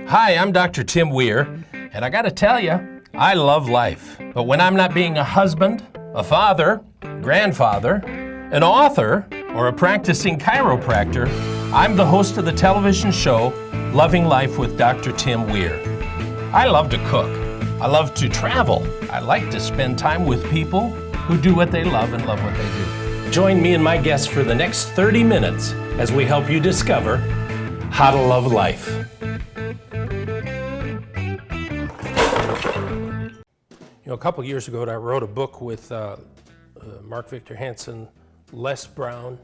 Hi, I'm Dr. Tim Weir, and I gotta tell you, I love life. But when I'm not being a husband, a father, grandfather, an author, or a practicing chiropractor, I'm the host of the television show, Loving Life with Dr. Tim Weir. I love to cook. I love to travel. I like to spend time with people who do what they love and love what they do. Join me and my guests for the next 30 minutes as we help you discover how to love life. You know, a couple years ago, I wrote a book with Mark Victor Hansen, Les Brown.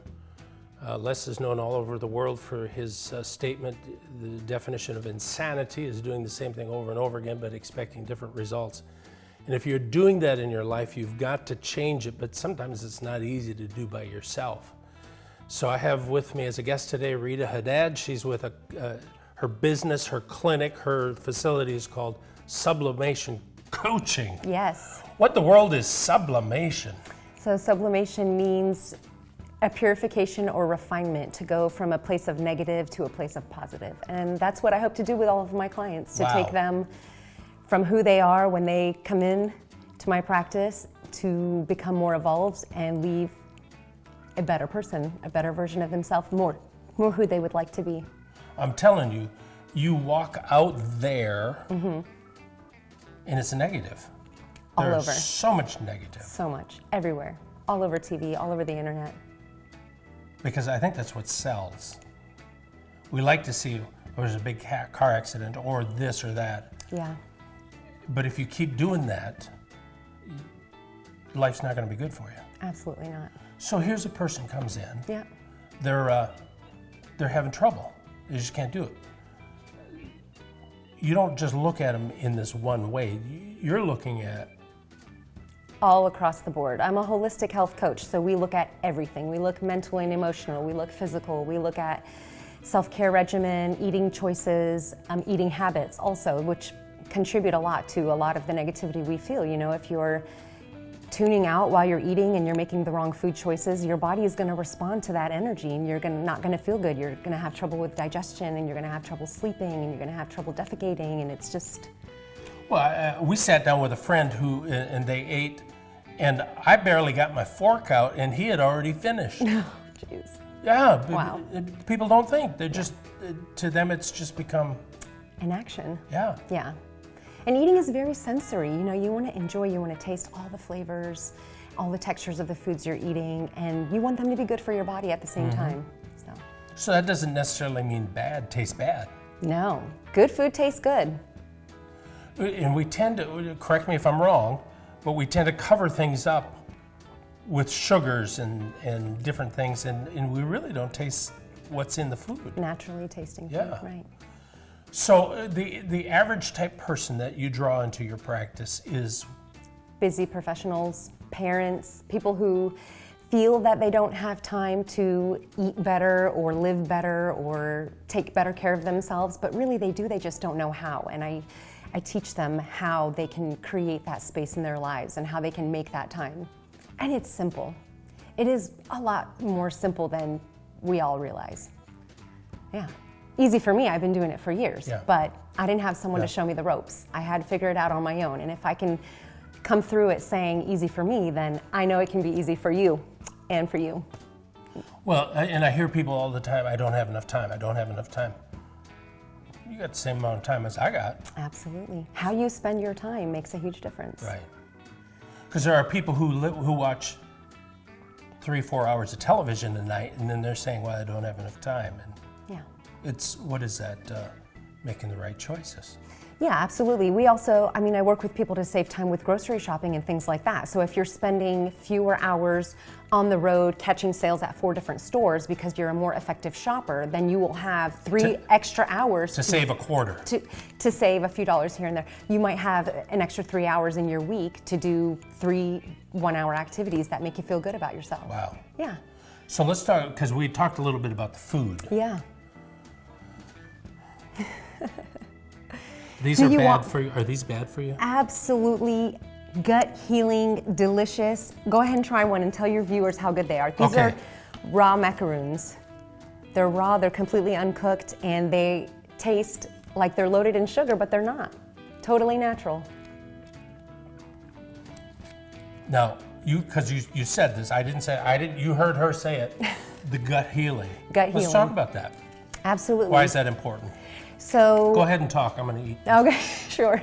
Les is known all over the world for his statement. The definition of insanity is doing the same thing over and over again, but expecting different results. And if you're doing that in your life, you've got to change it, but sometimes it's not easy to do by yourself. So I have with me as a guest today, Rita Haddad. She's with her business, her clinic, her facility is called Sublimation Coaching. Yes. What in the world is sublimation? So sublimation means a purification or refinement to go from a place of negative to a place of positive. And that's what I hope to do with all of my clients, to take them from who they are when they come in to my practice to become more evolved and leave a better person, a better version of themselves, more who they would like to be. I'm telling you, you walk out there and it's negative. All There's over. so much negative. So much, everywhere, all over TV, all over the internet. Because I think that's what sells. We like to see there's a big car accident or this or that. Yeah. But if you keep doing that, life's not going to be good for you. Absolutely not. So here's a person comes in. Yeah. They're having trouble. They just can't do it. You don't just look at them in this one way. You're looking at all across the board. I'm a holistic health coach, so we look at everything. We look mental and emotional, we look physical, we look at self-care regimen, eating choices, eating habits also, which contribute a lot to a lot of the negativity we feel. You know, if you're tuning out while you're eating and you're making the wrong food choices, your body is going to respond to that energy and you're not going to feel good. You're going to have trouble with digestion and you're going to have trouble sleeping and you're going to have trouble defecating, and it's just... Well, we sat down with a friend and they ate, and I barely got my fork out, and he had already finished. Oh, jeez. Yeah. Wow. People don't think. They're just, to them, it's just become... An action. Yeah. Yeah. And eating is very sensory. You know, you want to enjoy, you want to taste all the flavors, all the textures of the foods you're eating, and you want them to be good for your body at the same time. So that doesn't necessarily mean tastes bad. No. Good food tastes good. And we tend to, correct me if I'm wrong, but we tend to cover things up with sugars and different things, and we really don't taste what's in the food. Naturally tasting food, Yeah. right. So the average type person that you draw into your practice is? Busy professionals, parents, people who feel that they don't have time to eat better or live better or take better care of themselves, but really they do, they just don't know how. And I teach them how they can create that space in their lives and how they can make that time. And it's simple. It is a lot more simple than we all realize. Yeah. Easy for me, I've been doing it for years, but I didn't have someone to show me the ropes. I had to figure it out on my own. And if I can come through it saying easy for me, then I know it can be easy for you and for you. Well, and I hear people all the time, I don't have enough time, I don't have enough time. You got the same amount of time as I got. Absolutely. How you spend your time makes a huge difference. Right. Because there are people who watch 3-4 hours of television a night, and then they're saying, well, I don't have enough time. And yeah. it's, what is that, making the right choices? Yeah, absolutely. We also, I work with people to save time with grocery shopping and things like that. So if you're spending fewer hours on the road catching sales at 4 different stores because you're a more effective shopper, then you will have 3 extra hours to save a quarter. To save a few dollars here and there. You might have an extra 3 hours in your week to do 3 one-hour activities that make you feel good about yourself. Wow. Yeah. So let's talk, because we talked a little bit about the food. Yeah. These are bad for you. Are these bad for you? Absolutely gut healing, delicious. Go ahead and try one and tell your viewers how good they are. These are raw macaroons. They're raw, they're completely uncooked, and they taste like they're loaded in sugar, but they're not. Totally natural. Now, because you said this, you heard her say it, the gut healing. Gut Let's healing. talk about that. Absolutely. Why is that important? So, Go ahead and talk, I'm gonna eat. okay, sure.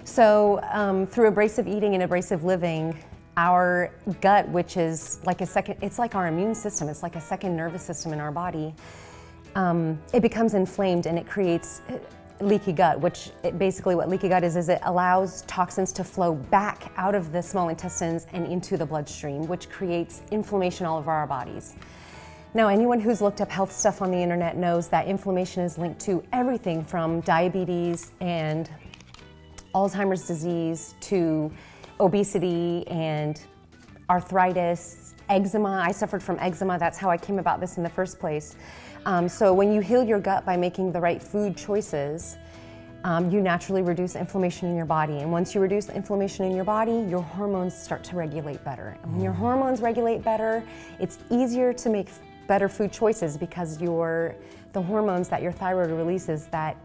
So through abrasive eating and abrasive living, our gut, which is like it's like our immune system, it's like a second nervous system in our body, it becomes inflamed and it creates leaky gut, which basically what leaky gut is it allows toxins to flow back out of the small intestines and into the bloodstream, which creates inflammation all over our bodies. Now, anyone who's looked up health stuff on the internet knows that inflammation is linked to everything from diabetes and Alzheimer's disease to obesity and arthritis, eczema. I suffered from eczema. That's how I came about this in the first place. So when you heal your gut by making the right food choices, you naturally reduce inflammation in your body. And once you reduce inflammation in your body, your hormones start to regulate better. And when your hormones regulate better, it's easier to make better food choices because the hormones that your thyroid releases that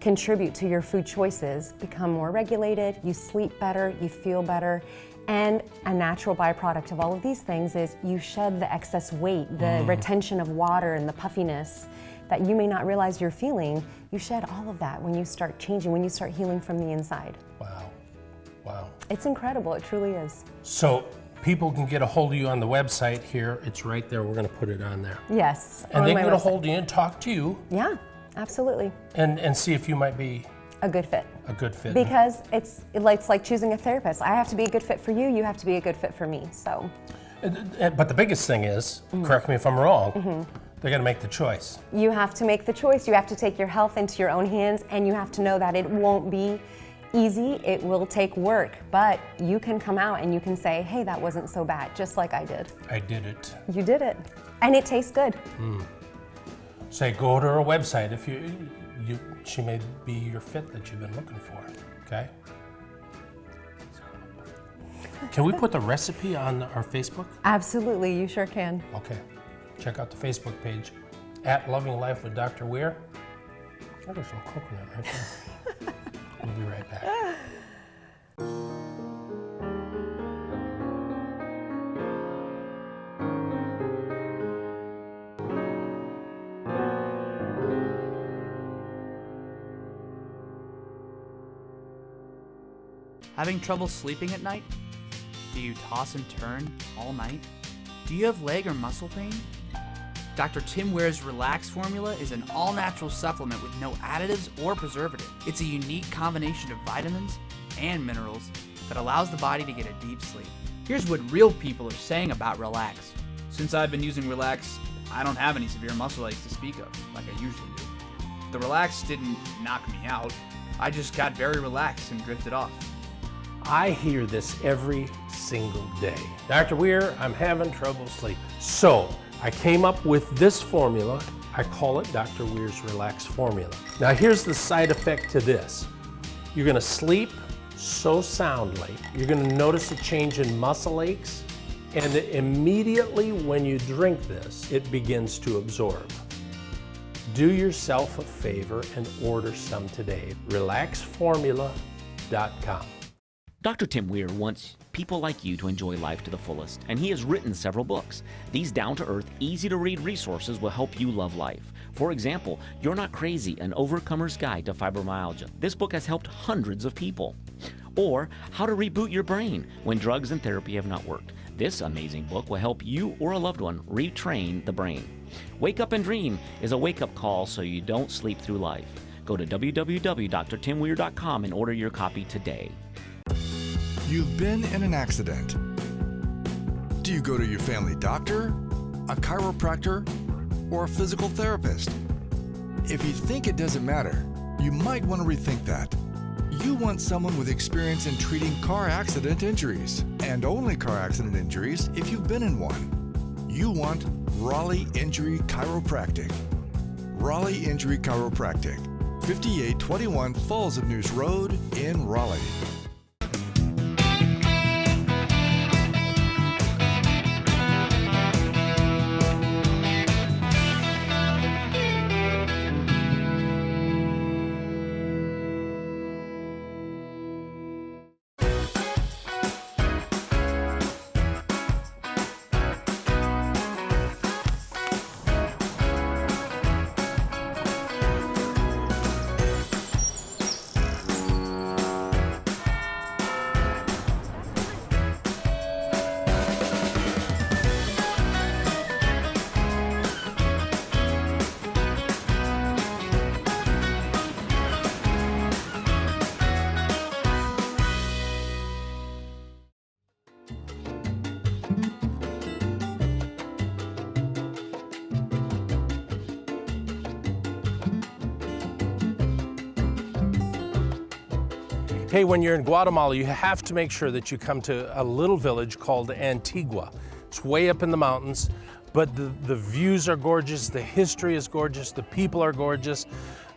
contribute to your food choices become more regulated, you sleep better, you feel better, and a natural byproduct of all of these things is you shed the excess weight, the retention of water and the puffiness that you may not realize you're feeling. You shed all of that when you start changing, when you start healing from the inside. Wow, wow. It's incredible, it truly is. So people can get a hold of you on the website here. It's right there, we're gonna put it on there. Yes, And on they my can get a website. hold of you and talk to you Yeah, absolutely. and see if you might be A good fit. a good fit. Because it's like choosing a therapist. I have to be a good fit for you, you have to be a good fit for me, so. But the biggest thing is, correct me if I'm wrong, they gotta make the choice. You have to make the choice. You have to take your health into your own hands, and you have to know that it won't be easy. It will take work, but you can come out and you can say, hey, that wasn't so bad, just like I did. I did it. You did it. And it tastes good. Say, go to her website if she may be your fit that you've been looking for, okay? Can we put the recipe on our Facebook? Absolutely, you sure can. Okay. Check out the Facebook page, at Loving Life with Dr. Weir. Oh, there's some coconut right there. We'll be right back. Having trouble sleeping at night? Do you toss and turn all night? Do you have leg or muscle pain? Dr. Tim Weir's Relax Formula is an all-natural supplement with no additives or preservative. It's a unique combination of vitamins and minerals that allows the body to get a deep sleep. Here's what real people are saying about Relax. Since I've been using Relax, I don't have any severe muscle aches to speak of, like I usually do. The Relax didn't knock me out. I just got very relaxed and drifted off. I hear this every single day. Dr. Weir, I'm having trouble sleeping. So I came up with this formula. I call it Dr. Weir's Relax Formula. Now here's the side effect to this. You're gonna sleep so soundly, you're gonna notice a change in muscle aches, and immediately when you drink this, it begins to absorb. Do yourself a favor and order some today. RelaxFormula.com. Dr. Tim Weir wants people like you to enjoy life to the fullest, and he has written several books. These down-to-earth, easy-to-read resources will help you love life. For example, You're Not Crazy, An Overcomer's Guide to Fibromyalgia. This book has helped hundreds of people. Or How to Reboot Your Brain When Drugs and Therapy Have Not Worked. This amazing book will help you or a loved one retrain the brain. Wake Up and Dream is a wake-up call so you don't sleep through life. Go to www.drtimweir.com and order your copy today. You've been in an accident. Do you go to your family doctor, a chiropractor, or a physical therapist? If you think it doesn't matter, you might want to rethink that. You want someone with experience in treating car accident injuries, and only car accident injuries if you've been in one. You want Raleigh Injury Chiropractic. Raleigh Injury Chiropractic, 5821 Falls of News Road in Raleigh. Hey, when you're in Guatemala, you have to make sure that you come to a little village called Antigua. It's way up in the mountains, but the views are gorgeous, the history is gorgeous, the people are gorgeous,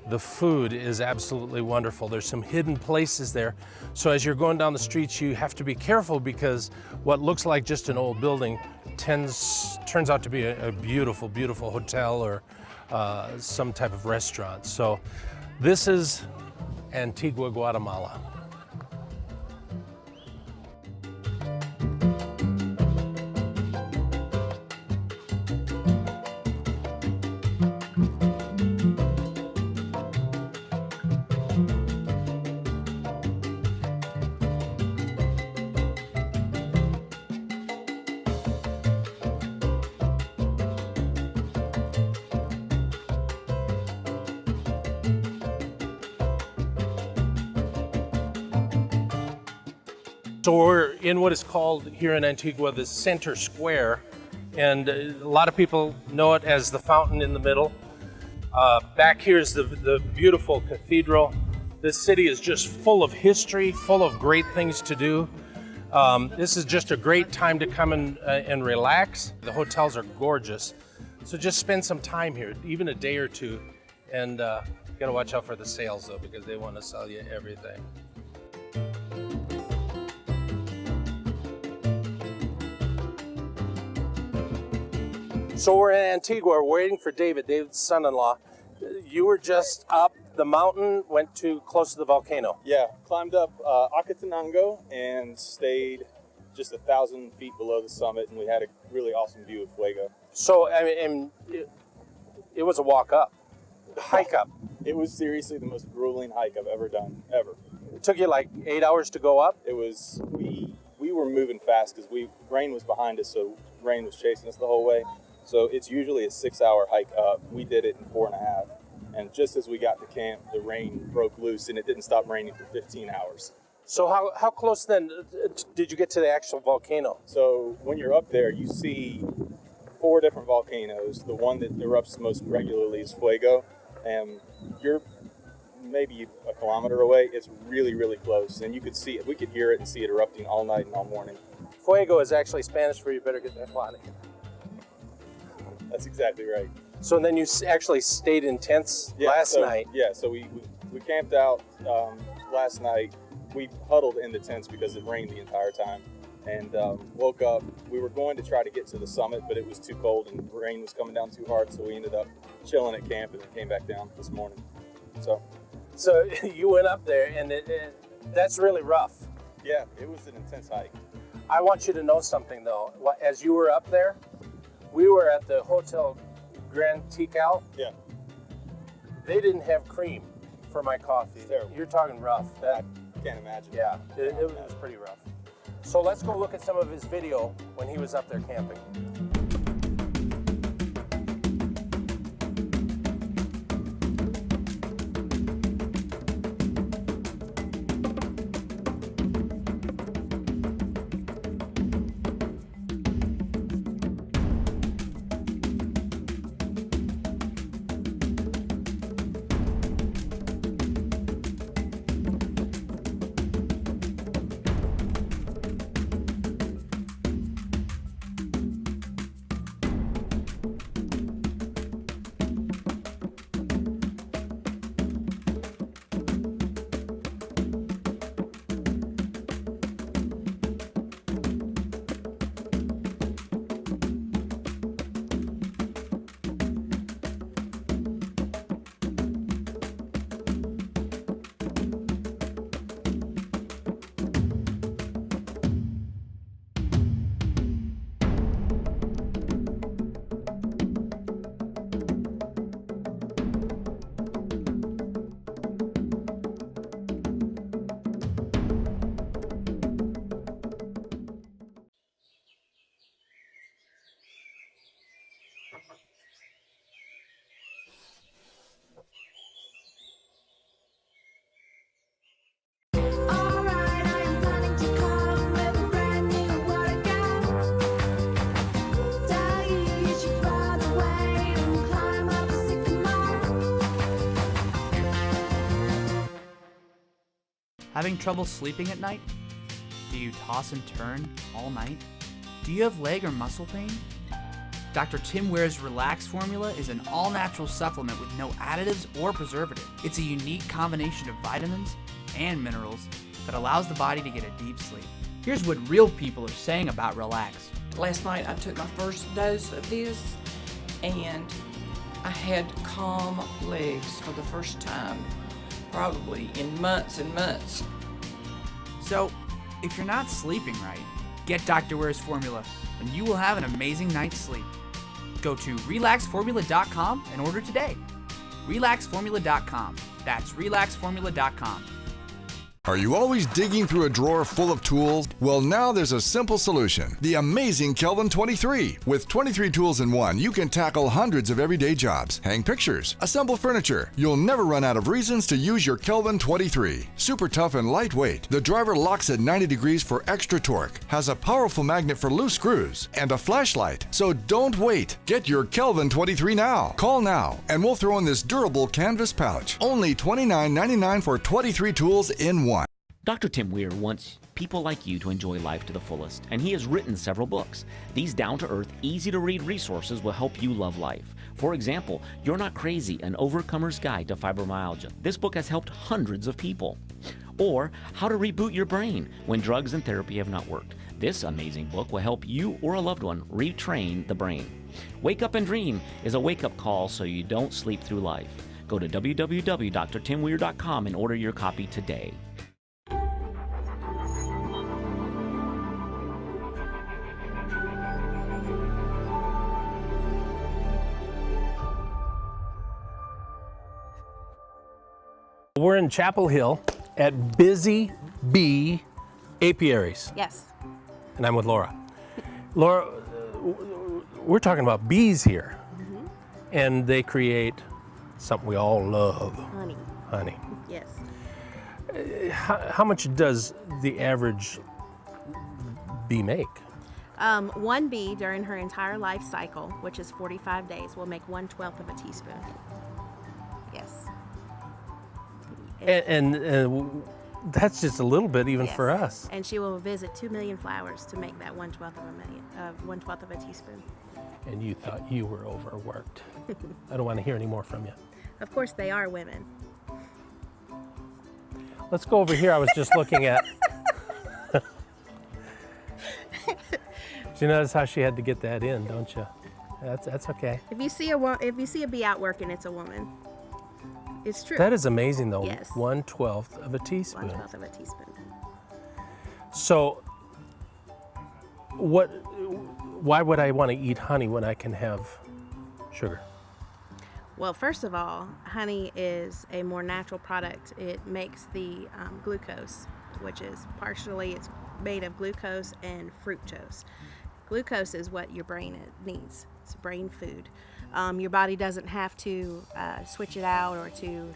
the food is absolutely wonderful. There's some hidden places there. So as you're going down the streets, you have to be careful because what looks like just an old building turns out to be a beautiful, beautiful hotel or some type of restaurant. So this is Antigua, Guatemala. So we're in what is called here in Antigua the Center Square, and a lot of people know it as the fountain in the middle. Back here is the beautiful cathedral. This city is just full of history, full of great things to do. This is just a great time to come and relax. The hotels are gorgeous, so just spend some time here, even a day or two, and you gotta watch out for the sales though, because they want to sell you everything. So we're in Antigua, we're waiting for David's son-in-law. You were just up the mountain, went to close to the volcano. Yeah, climbed up Acatenango and stayed just 1,000 feet below the summit, and we had a really awesome view of Fuego. So, I mean, it was a walk up, hike up. It was seriously the most grueling hike I've ever done, ever. It took you like 8 hours to go up? It was, we were moving fast because rain was behind us, so rain was chasing us the whole way. So it's usually a 6-hour hike up. We did it in 4.5. And just as we got to camp, the rain broke loose and it didn't stop raining for 15 hours. So how close then did you get to the actual volcano? So when you're up there, you see 4 different volcanoes. The one that erupts most regularly is Fuego. And you're maybe a kilometer away. It's really, really close. And you could see it. We could hear it and see it erupting all night and all morning. Fuego is actually Spanish for you better get that plotting. That's exactly right. So then you actually stayed in tents last night. Yeah, so we camped out last night. We huddled in the tents because it rained the entire time. And woke up. We were going to try to get to the summit, but it was too cold and the rain was coming down too hard, so we ended up chilling at camp and then came back down this morning. So you went up there, and that's really rough. yeah, it was an intense hike. I want you to know something, though. As you were up there, we were at the Hotel Grand Tikal. Yeah. They didn't have cream for my coffee. Terrible. You're talking rough. I can't imagine. Yeah, it was pretty rough. So let's go look at some of his video when he was up there camping. Having trouble sleeping at night? Do you toss and turn all night? Do you have leg or muscle pain? Dr. Tim Ware's Relax Formula is an all-natural supplement with no additives or preservative. It's a unique combination of vitamins and minerals that allows the body to get a deep sleep. Here's what real people are saying about Relax. Last night I took my first dose of this and I had calm legs for the first time, probably in months and months. So, if you're not sleeping right, get Dr. Ware's Formula and you will have an amazing night's sleep. Go to relaxformula.com and order today. Relaxformula.com. That's relaxformula.com. Are you always digging through a drawer full of tools? Well, now there's a simple solution. The amazing Kelvin 23. With 23 tools in one, you can tackle hundreds of everyday jobs, hang pictures, assemble furniture. You'll never run out of reasons to use your Kelvin 23. Super tough and lightweight. The driver locks at 90 degrees for extra torque, has a powerful magnet for loose screws, and a flashlight. So don't wait. Get your Kelvin 23 now. Call now, and we'll throw in this durable canvas pouch. Only $29.99 for 23 tools in one. Dr. Tim Weir wants people like you to enjoy life to the fullest, and he has written several books. These down-to-earth, easy-to-read resources will help you love life. For example, You're Not Crazy, An Overcomer's Guide to Fibromyalgia. This book has helped hundreds of people. Or How to Reboot Your Brain When Drugs and Therapy Have Not Worked. This amazing book will help you or a loved one retrain the brain. Wake Up and Dream is a wake-up call so you don't sleep through life. Go to www.drtimweir.com and order your copy today. We're in Chapel Hill at Busy Bee Apiaries, Yes. and I'm with Laura. Laura, we're talking about bees here, and they create something we all love, Honey. honey. Yes. How much does the average bee make? One bee during her entire life cycle, which is 45 days, will make 1/12 of a teaspoon. Yes. And that's just a little bit even Yes. for us. And she will visit 2 million flowers to make that 1/12 of a teaspoon. And you thought you were overworked. I don't want to hear any more from you. Of course, they are women. Let's go over here. I was just looking at. Do you notice how she had to get that in, don't you? That's okay. If you see a bee out working, it's a woman. It's true. That is amazing, though. Yes. 1/12 of a teaspoon. 1/12 of a teaspoon. So, why would I want to eat honey when I can have sugar? Well, first of all, honey is a more natural product. It makes the glucose, which is it's made of glucose and fructose. Glucose is what your brain needs. It's brain food. Your body doesn't have to switch it out or to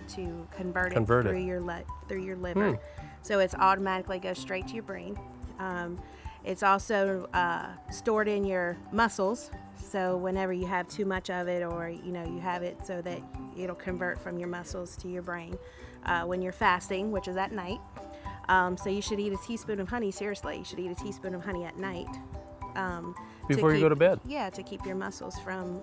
convert it through your liver. So it's automatically goes straight to your brain. It's also stored in your muscles. So whenever you have too much of it, or you have it so that it'll convert from your muscles to your brain when you're fasting, which is at night. So you should eat a teaspoon of honey. Seriously, you should eat a teaspoon of honey at night. Before you go to bed? Yeah, to keep your muscles from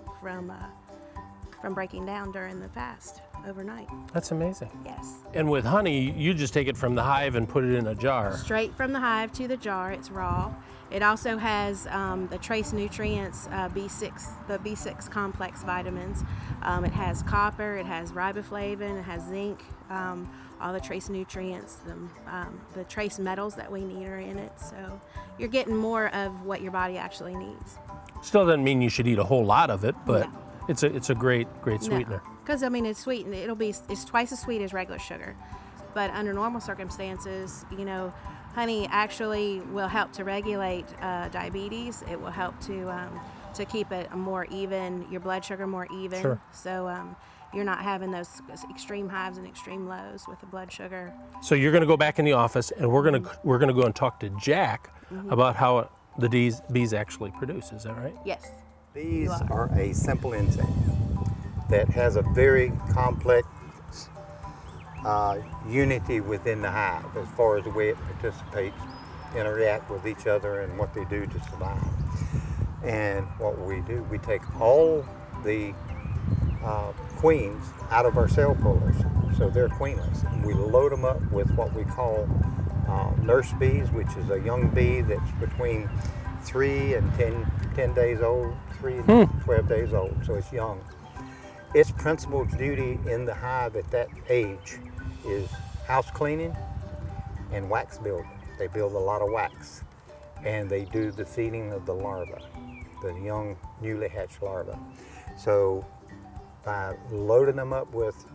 breaking down during the fast overnight. That's amazing. Yes. And with honey, you just take it from the hive and put it in a jar. Straight from the hive to the jar. It's raw. It also has the trace nutrients, B6, the B6 complex vitamins. It has copper, it has riboflavin, it has zinc, all the trace nutrients, the trace metals that we need are in it. So you're getting more of what your body actually needs. Still doesn't mean you should eat a whole lot of it, but it's a great sweetener. Because it's sweet, and it's twice as sweet as regular sugar. But under normal circumstances, honey actually will help to regulate diabetes. It will help to keep it more even, your blood sugar more even. Sure. So you're not having those extreme highs and extreme lows with the blood sugar. So you're going to go back in the office, and we're going to go and talk to Jack about how the bees actually produce. Is that right? Yes. Bees are a simple insect that has a very complex unity within the hive as far as the way it participates, interact with each other, and what they do to survive. And what we do, we take all the queens out of our cell pullers, so they're queenless. We load them up with what we call nurse bees, which is a young bee that's between 3 and 10 days old, 3 and 12 days old, so it's young. Its principal duty in the hive at that age is house cleaning and wax building. They build a lot of wax, and they do the feeding of the larvae, the young, newly hatched larvae. So by loading them up with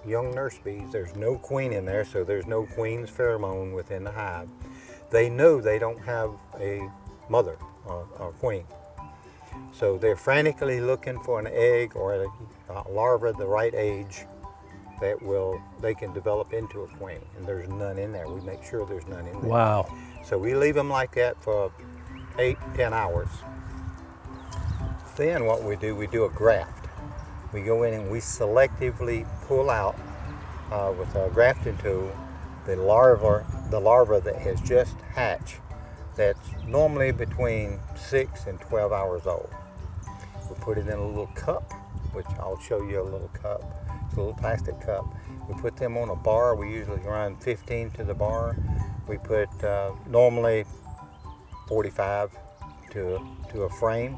young nurse bees, there's no queen in there, so there's no queen's pheromone within the hive. They know they don't have a mother or queen. So they're frantically looking for an egg or a larva the right age that they can develop into a queen, and there's none in there. We make sure there's none in there. Wow. So we leave them like that for 8-10 hours. Then what we do a graft. We go in and we selectively pull out with a grafting tool the larva that has just hatched, that's normally between 6 and 12 hours old. We put it in a little cup, which I'll show you a little cup. It's a little plastic cup. We put them on a bar. We usually run 15 to the bar. We put normally 45 to a frame,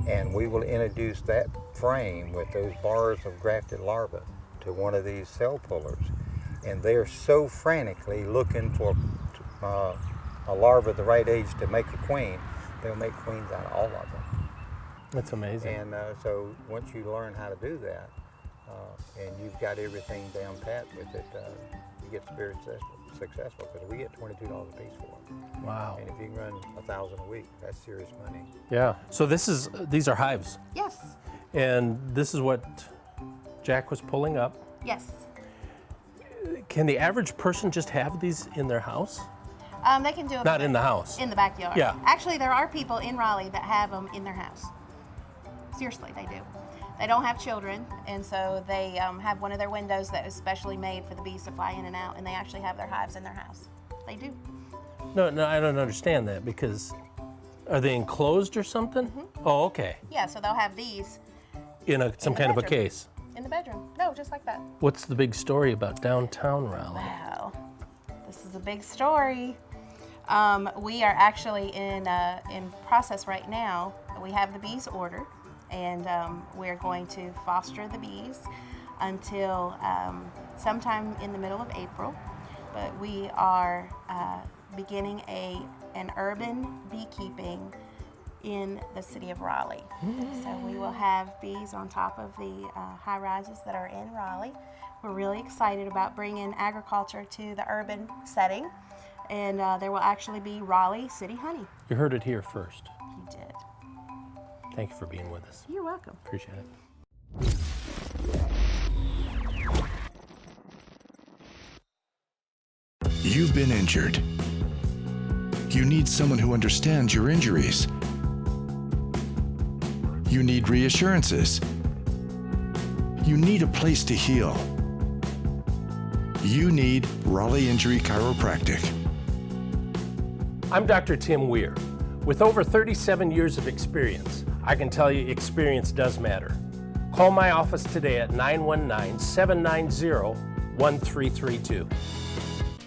and we will introduce that frame with those bars of grafted larvae to one of these cell pullers. And they're so frantically looking for a larva the right age to make a queen, they'll make queens out of all of them. That's amazing. And so once you learn how to do that, and you've got everything down pat with it, you get very successful, because we get $22 a piece for it. Wow. And if you can run 1,000 a week, that's serious money. Yeah. So these are hives, Yes. and this is what Jack was pulling up. Yes. Can the average person just have these in their house? They can do it. Not in the house. In the backyard. Yeah. Actually, there are people in Raleigh that have them in their house. Seriously, they do. They don't have children, and so they have one of their windows that is specially made for the bees to fly in and out, and they actually have their hives in their house. They do. No, I don't understand that, because are they enclosed or something? Mm-hmm. Oh, okay. Yeah, so they'll have these In some the kind of a bedroom. case. in the bedroom. No, just like that. What's the big story about downtown Raleigh? Wow, this is a big story. We are actually in process right now. We have the bees ordered, and we're going to foster the bees until sometime in the middle of April. But we are beginning an urban beekeeping in the city of Raleigh. So we will have bees on top of the high rises that are in Raleigh. We're really excited about bringing agriculture to the urban setting, and there will actually be Raleigh City honey. You heard it here first. You did. Thank you for being with us. You're welcome. Appreciate it. You've been injured. You need someone who understands your injuries. You need reassurances. You need a place to heal. You need Raleigh Injury Chiropractic. I'm Dr. Tim Weir. With over 37 years of experience, I can tell you experience does matter. Call my office today at 919-790-1332.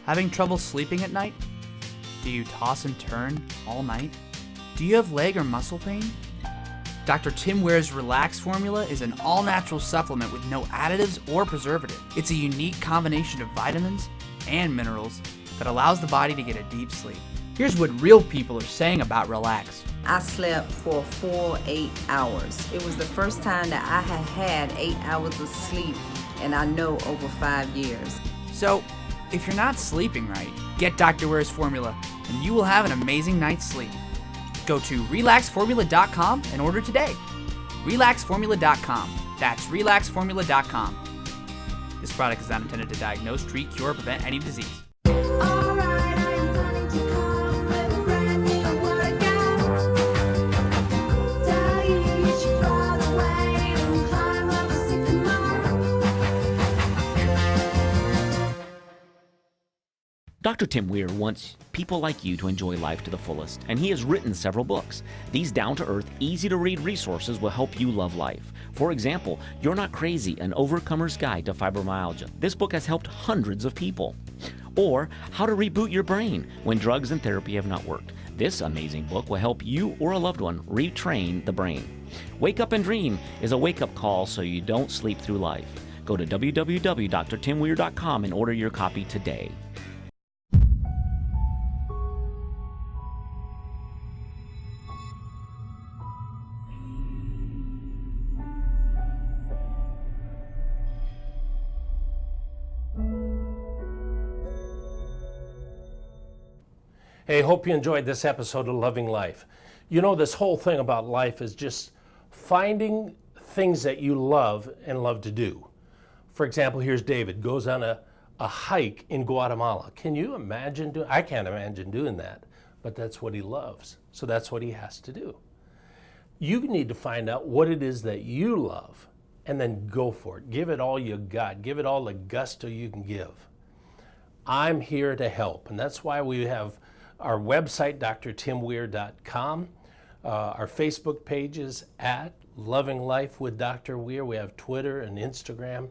Having trouble sleeping at night? Do you toss and turn all night? Do you have leg or muscle pain? Dr. Tim Weir's Relax Formula is an all-natural supplement with no additives or preservative. It's a unique combination of vitamins and minerals that allows the body to get a deep sleep. Here's what real people are saying about Relax. I slept for 8 hours. It was the first time that I had 8 hours of sleep, and I know over 5 years. So, if you're not sleeping right, get Dr. Weir's Formula, and you will have an amazing night's sleep. Go to relaxformula.com and order today. Relaxformula.com. That's relaxformula.com. This product is not intended to diagnose, treat, cure, or prevent any disease. Dr. Tim Weir wants people like you to enjoy life to the fullest, and he has written several books. These down-to-earth, easy-to-read resources will help you love life. For example, You're Not Crazy, An Overcomer's Guide to Fibromyalgia. This book has helped hundreds of people. Or How to Reboot Your Brain When Drugs and Therapy Have Not Worked. This amazing book will help you or a loved one retrain the brain. Wake Up and Dream is a wake-up call so you don't sleep through life. Go to www.drtimweir.com and order your copy today. Hey, hope you enjoyed this episode of Loving Life. You know, this whole thing about life is just finding things that you love and love to do. For example, here's David, goes on a hike in Guatemala. Can you imagine doing, I can't imagine doing that, but that's what he loves. So that's what he has to do. You need to find out what it is that you love and then go for it. Give it all you got. Give it all the gusto you can give. I'm here to help, and that's why we have our website, drtimweir.com, our Facebook pages at Loving Life with Dr. Weir. We have Twitter and Instagram.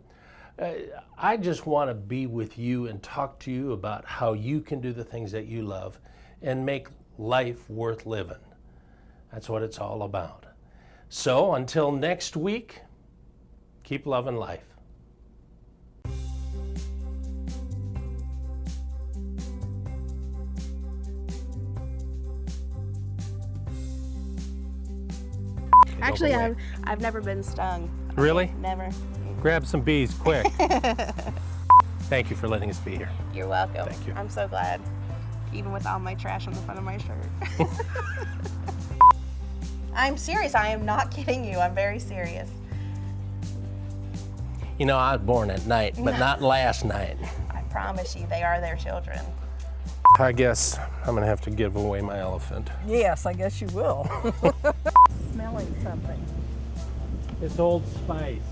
I just want to be with you and talk to you about how you can do the things that you love and make life worth living. That's what it's all about. So until next week, keep loving life. Actually, I've never been stung. Really? Never. Grab some bees, quick. Thank you for letting us be here. You're welcome. Thank you. I'm so glad. Even with all my trash on the front of my shirt. I'm serious. I am not kidding you. I'm very serious. You know, I was born at night, but not last night. I promise you, they are their children. I guess I'm gonna have to give away my elephant. Yes, I guess you will. Smelling something. It's Old Spice.